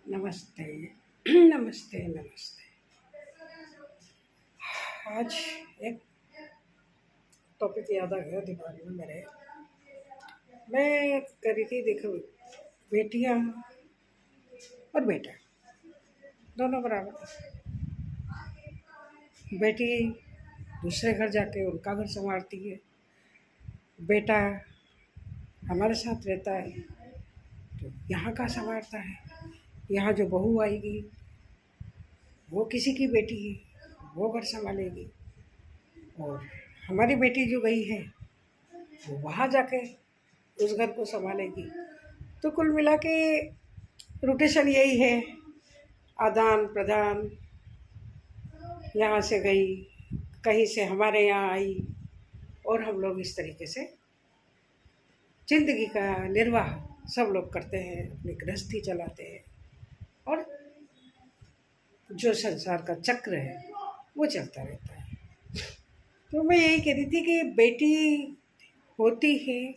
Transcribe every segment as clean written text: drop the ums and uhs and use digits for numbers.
नमस्ते। नमस्ते नमस्ते। आज एक टॉपिक याद आ गया दिमाग में मेरे। मैं कह रही थी, देखो, बेटियां और बेटा दोनों बराबर। बेटी दूसरे घर जाके उनका घर संभालती है, बेटा हमारे साथ रहता है तो यहाँ का संभालता है। यहाँ जो बहू आएगी वो किसी की बेटी है, वो घर संभालेगी, और हमारी बेटी जो गई है वो वहाँ जाके उस घर को संभालेगी। तो कुल मिला के रोटेशन यही है, आदान प्रदान। यहाँ से गई, कहीं से हमारे यहाँ आई, और हम लोग इस तरीके से ज़िंदगी का निर्वाह सब लोग करते हैं, अपनी गृहस्थी चलाते हैं, और जो संसार का चक्र है वो चलता रहता है। तो मैं यही कह रही थी कि बेटी होती है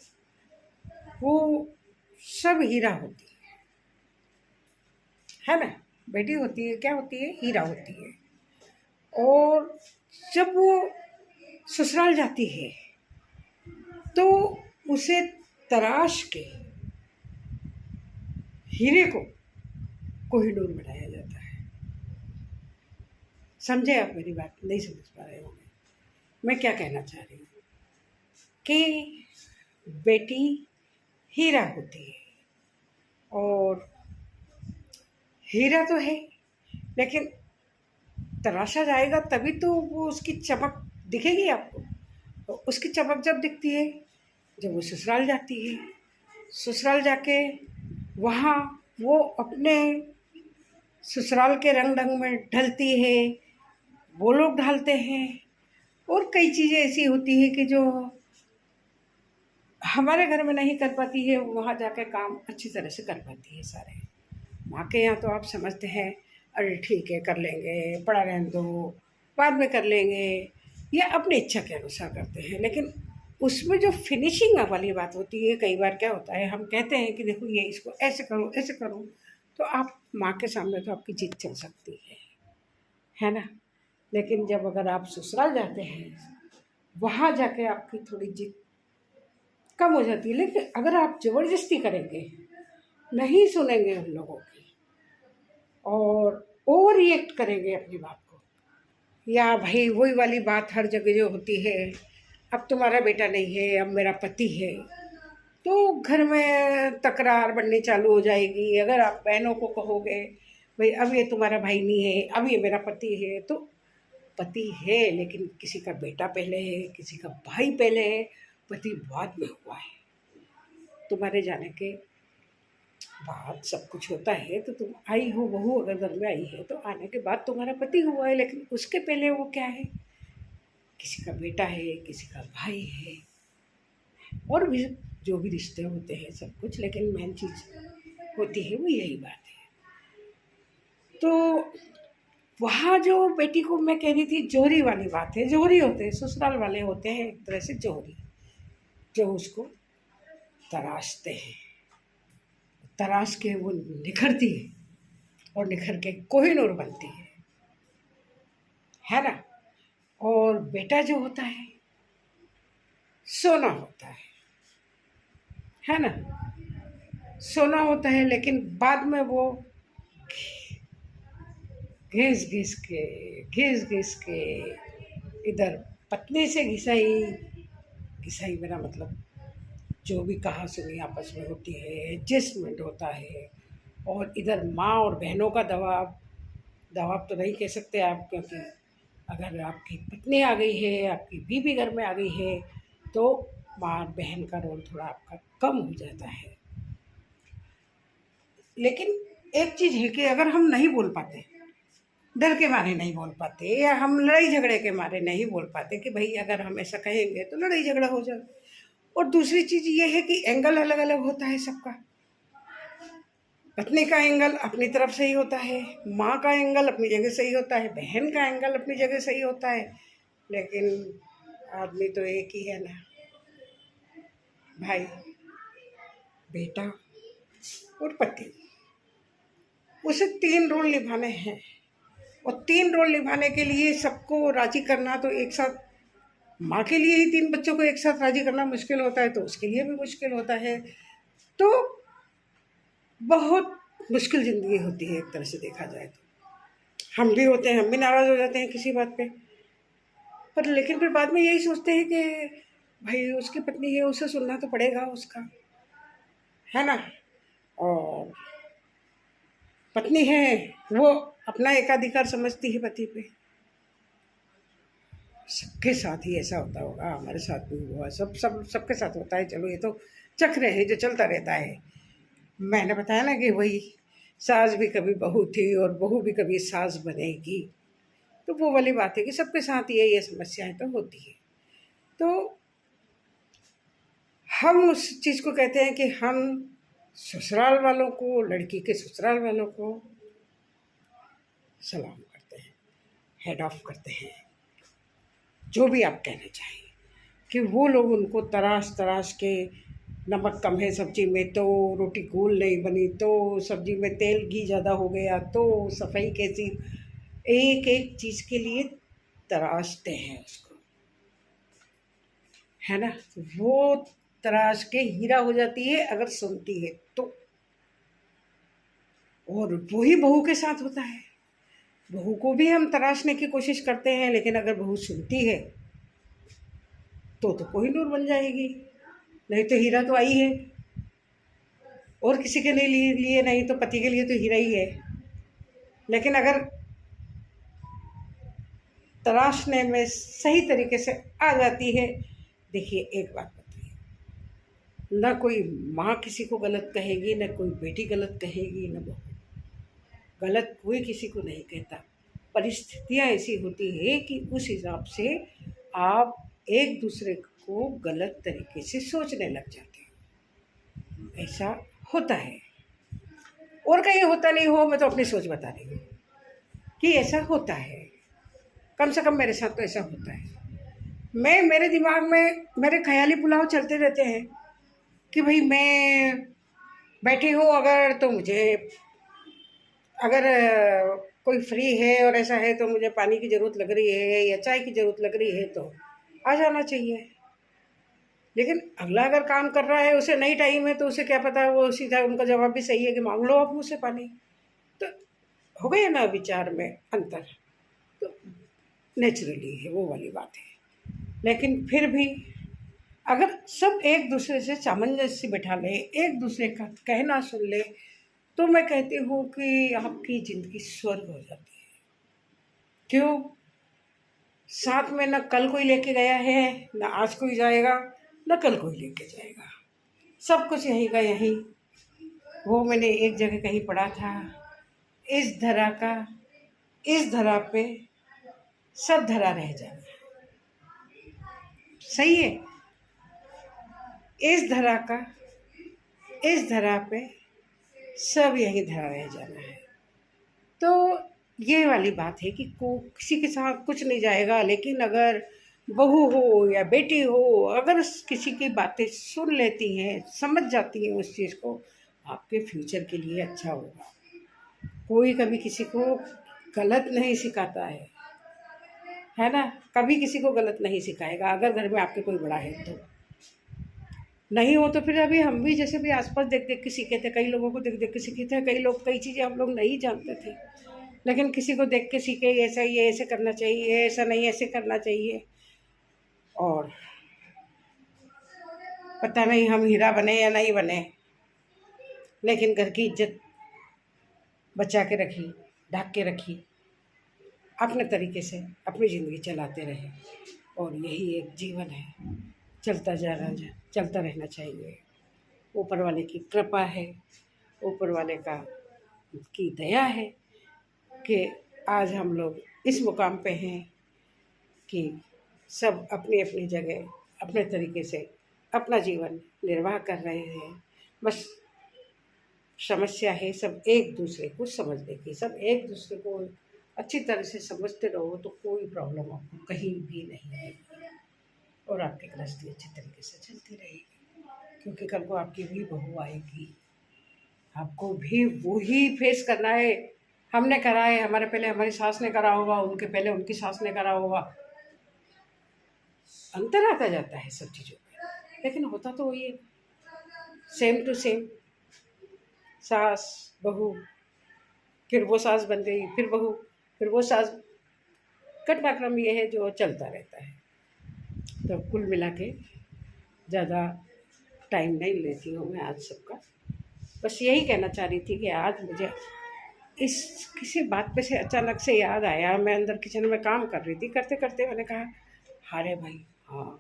वो सब हीरा होती है ना। बेटी होती है, क्या होती है? हीरा होती है। और जब वो ससुराल जाती है तो उसे तराश के हीरे को कोहिनूर बनाया जाता है। समझे आप मेरी बात? नहीं समझ पा रहे होंगे मैं क्या कहना चाह रही हूँ कि बेटी हीरा होती है, और हीरा तो है, लेकिन तराशा जाएगा तभी तो वो उसकी चमक दिखेगी आपको। तो उसकी चमक जब दिखती है जब वो ससुराल जाती है। ससुराल जाके वहाँ वो अपने ससुराल के रंग ढंग में ढलती है, वो लोग ढालते हैं, और कई चीज़ें ऐसी होती है कि जो हमारे घर में नहीं कर पाती है, वहाँ जाके काम अच्छी तरह से कर पाती है सारे। माँ के यहाँ तो आप समझते हैं, अरे ठीक है कर लेंगे, पड़ा रहने दो, बाद में कर लेंगे, या अपनी इच्छा के अनुसार करते हैं। लेकिन उसमें जो फिनिशिंग वाली बात होती है, कई बार क्या होता है, हम कहते हैं कि देखो ये इसको ऐसे करो ऐसे करो, तो आप माँ के सामने तो आपकी जिद चल सकती है ना। लेकिन जब अगर आप ससुराल जाते हैं, वहाँ जाके आपकी थोड़ी जिद कम हो जाती है। लेकिन अगर आप ज़बरदस्ती करेंगे, नहीं सुनेंगे उन लोगों की, और ओवर रिएक्ट करेंगे अपनी बात को, या भाई वही वाली बात हर जगह जो होती है, अब तुम्हारा बेटा नहीं है, अब मेरा पति है, तो घर में तकरार बननी चालू हो जाएगी। अगर आप बहनों को कहोगे भाई अब ये तुम्हारा भाई नहीं है, अब ये मेरा पति है, तो पति है लेकिन किसी का बेटा पहले है, किसी का भाई पहले है, पति बाद में हुआ है। तुम्हारे जाने के बाद सब कुछ होता है, तो तुम आई हो, बहू अगर घर में आई है तो आने के बाद तुम्हारा पति हुआ है, लेकिन उसके पहले वो क्या है? किसी का बेटा है, किसी का भाई है, और भी जो भी रिश्ते होते हैं सब कुछ। लेकिन मेन चीज़ होती है वो यही बात है। तो वहाँ जो बेटी को मैं कह रही थी, जोहरी वाली बात है। जोहरी होते हैं, ससुराल वाले होते हैं एक तरह से जोहरी, जो उसको तराशते हैं, तराश के वो निखरती है, और निखर के कोहिनूर बनती है ना। और बेटा जो होता है सोना होता है ना। सोना होता है, लेकिन बाद में वो घिस घिस के इधर पत्नी से घिसाई घिसाई, मेरा मतलब जो भी कहा सुनी आपस में होती है, एडजस्टमेंट होता है। और इधर माँ और बहनों का दबाव, दबाव तो नहीं कह सकते आप, क्योंकि अगर आपकी पत्नी आ गई है, आपकी बीवी घर में आ गई है, तो माँ और बहन का रोल थोड़ा आपका कम हो जाता है। लेकिन एक चीज़ है कि अगर हम नहीं बोल पाते, डर के मारे नहीं बोल पाते, या हम लड़ाई झगड़े के मारे नहीं बोल पाते कि भाई अगर हम ऐसा कहेंगे तो लड़ाई झगड़ा हो जाए। और दूसरी चीज़ ये है कि एंगल अलग अलग होता है सबका। पत्नी का एंगल अपनी तरफ सही होता है, माँ का एंगल अपनी जगह सही होता है, बहन का एंगल अपनी जगह सही होता है, लेकिन आदमी तो एक ही है ना। भाई, बेटा और पति, उसे 3 रोल निभाने हैं, और 3 रोल निभाने के लिए सबको राज़ी करना, तो एक साथ माँ के लिए ही 3 बच्चों को एक साथ राज़ी करना मुश्किल होता है, तो उसके लिए भी मुश्किल होता है। तो बहुत मुश्किल ज़िंदगी होती है एक तरह से देखा जाए तो। हम भी होते हैं, हम भी नाराज़ हो जाते हैं किसी बात पे, पर लेकिन फिर बाद में यही सोचते हैं कि भाई उसकी पत्नी है, उसे सुनना तो पड़ेगा उसका, है ना। और पत्नी है, वो अपना एकाधिकार समझती है पति पे। सबके साथ ही ऐसा होता होगा, हमारे साथ भी हुआ, सबके साथ होता है। चलो ये तो चक्र है जो चलता रहता है। मैंने बताया ना कि वही सास भी कभी बहू थी और बहू भी कभी सास बनेगी, तो वो वाली बात है कि सबके साथ ये समस्याएं तो होती है। तो हम उस चीज़ को कहते हैं कि हम ससुराल वालों को, लड़की के ससुराल वालों को सलाम करते हैं, हेड ऑफ करते हैं, जो भी आप कहना चाहें, कि वो लोग उनको तराश तराश के, नमक कम है सब्जी में तो, रोटी गोल नहीं बनी तो, सब्जी में तेल घी ज़्यादा हो गया तो, सफाई कैसी, एक एक चीज़ के लिए तराशते हैं उसको, है ना। वो तराश के हीरा हो जाती है अगर सुनती है तो। और वही बहू के साथ होता है, बहू को भी हम तराशने की कोशिश करते हैं, लेकिन अगर बहू सुनती है तो कोहिनूर बन जाएगी, नहीं तो हीरा तो आई है। और किसी के लिए नहीं तो पति के लिए तो हीरा ही है। लेकिन अगर तराशने में सही तरीके से आ जाती है, देखिए एक बात बताइए, ना कोई माँ किसी को गलत कहेगी, ना कोई बेटी गलत कहेगी, ना बहू गलत, कोई किसी को नहीं कहता। परिस्थितियाँ ऐसी होती है कि उस हिसाब से आप एक दूसरे को गलत तरीके से सोचने लग जाते हो, ऐसा होता है। और कहीं होता नहीं हो, मैं तो अपनी सोच बता रही हूँ कि ऐसा होता है, कम से कम मेरे साथ तो ऐसा होता है। मेरे दिमाग में मेरे ख्याली पुलाव चलते रहते हैं कि भाई मैं बैठी हूँ अगर, तो मुझे अगर कोई फ्री है और ऐसा है तो मुझे पानी की ज़रूरत लग रही है या चाय की ज़रूरत लग रही है तो आ जाना चाहिए। लेकिन अगला अगर काम कर रहा है, उसे नहीं टाइम है, तो उसे क्या पता, वो सीधा उनका जवाब भी सही है कि मांग लो आप मुझसे पानी। तो हो गया ना विचार में अंतर, तो नेचुरली है वो वाली बात है। लेकिन फिर भी अगर सब एक दूसरे से सामंजस्य बिठा ले, एक दूसरे का कहना सुन ले, तो मैं कहती हूँ कि आपकी ज़िंदगी स्वर्ग हो जाती है। क्यों? साथ में न कल कोई लेके गया है, न आज कोई जाएगा, न कल कोई लेके जाएगा, सब कुछ यहीं का यहीं। वो मैंने एक जगह कहीं पढ़ा था, इस धरा पे सब धरा रह जाना। सही है, इस धरा पे सब यहीं धरा रह जाना है। तो ये वाली बात है कि किसी के साथ कुछ नहीं जाएगा, लेकिन अगर बहू हो या बेटी हो, अगर किसी की बातें सुन लेती हैं, समझ जाती हैं उस चीज़ को, आपके फ्यूचर के लिए अच्छा होगा। कोई कभी किसी को गलत नहीं सिखाता है ना। कभी किसी को गलत नहीं सिखाएगा, अगर घर में आपके कोई बड़ा है तो। नहीं हो तो फिर अभी हम भी जैसे भी आसपास देख देख के सीखे थे, कई लोगों को देख देख के सीखे थे, कई लोग कई चीज़ें हम लोग नहीं जानते थे, लेकिन किसी को देख के सीखे, ऐसा ये ऐसे करना चाहिए, ऐसा नहीं ऐसे करना चाहिए। और पता नहीं हम हीरा बने या नहीं बने, लेकिन घर की इज्जत बचा के रखी, ढक के रखी, अपने तरीके से अपनी ज़िंदगी चलाते रहे। और यही एक जीवन है, चलता रहना चाहिए। ऊपर वाले की कृपा है, ऊपर वाले की दया है कि आज हम लोग इस मुकाम पे हैं कि सब अपनी अपनी जगह अपने तरीके से अपना जीवन निर्वाह कर रहे हैं। बस समस्या है सब एक दूसरे को समझने की, सब एक दूसरे को अच्छी तरह से समझते रहो तो कोई प्रॉब्लम आपको कहीं भी नहीं आएगी, और आपकी गृहस्थी अच्छी तरीके से चलती रहेगी। क्योंकि कल को आपकी भी बहू आएगी, आपको भी वही फेस करना है। हमने करा है, हमारे पहले हमारी सास ने करा होगा, उनके पहले उनकी सास ने करा होगा। अंतर आता जाता है सब चीज़ों में, लेकिन होता तो वही है, सेम टू सेम। सास बहू, फिर वो सास बन गई, फिर बहू, फिर वो सास, घटनाक्रम ये है जो चलता रहता है। तो कुल मिला के ज़्यादा टाइम नहीं लेती हूँ मैं आज सबका। बस यही कहना चाह रही थी कि आज मुझे इस किसी बात पे से अचानक से याद आया। मैं अंदर किचन में काम कर रही थी, करते करते मैंने कहा अरे भाई हाँ,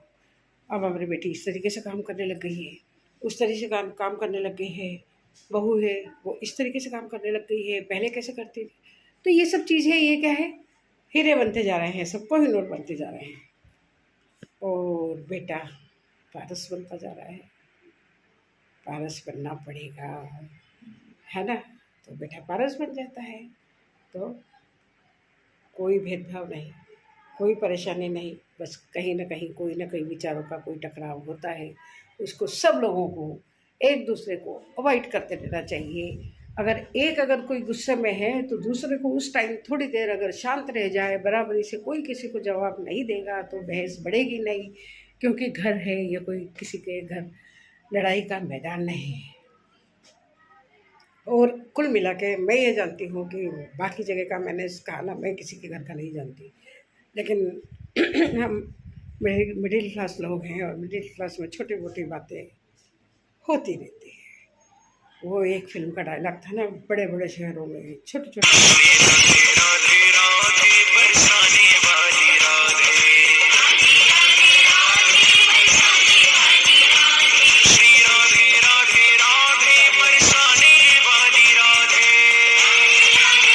अब हमारी बेटी इस तरीके से काम करने लग गई है, उस तरीके से काम करने लग गई है, बहू है वो इस तरीके से काम करने लग गई है, पहले कैसे करती थी। तो ये सब चीज़ें, ये क्या है, हीरे बनते जा रहे हैं, सबको ही नोट बनते जा रहे हैं। और बेटा पारस बनता जा रहा है, पारस बनना पड़ेगा, है ना। तो बेटा पारस बन जाता है, तो कोई भेदभाव नहीं, कोई परेशानी नहीं, बस कहीं ना कहीं कोई ना कहीं विचारों का कोई टकराव होता है। उसको सब लोगों को एक दूसरे को अवॉइड करते रहना चाहिए। अगर कोई गुस्से में है तो दूसरे को उस टाइम थोड़ी देर अगर शांत रह जाए, बराबरी से कोई किसी को जवाब नहीं देगा तो बहस बढ़ेगी नहीं, क्योंकि घर है, ये कोई किसी के घर लड़ाई का मैदान नहीं है। और कुल मिला के मैं ये जानती हूँ कि बाकी जगह का मैंने कहा ना, मैं किसी के घर का नहीं जानती, लेकिन हम मिडिल क्लास लोग हैं और मिडिल क्लास में छोटी मोटी बातें होती रहती है। वो एक फिल्म का डायलॉग था ना, बड़े बड़े शहरों में छोटे छोटे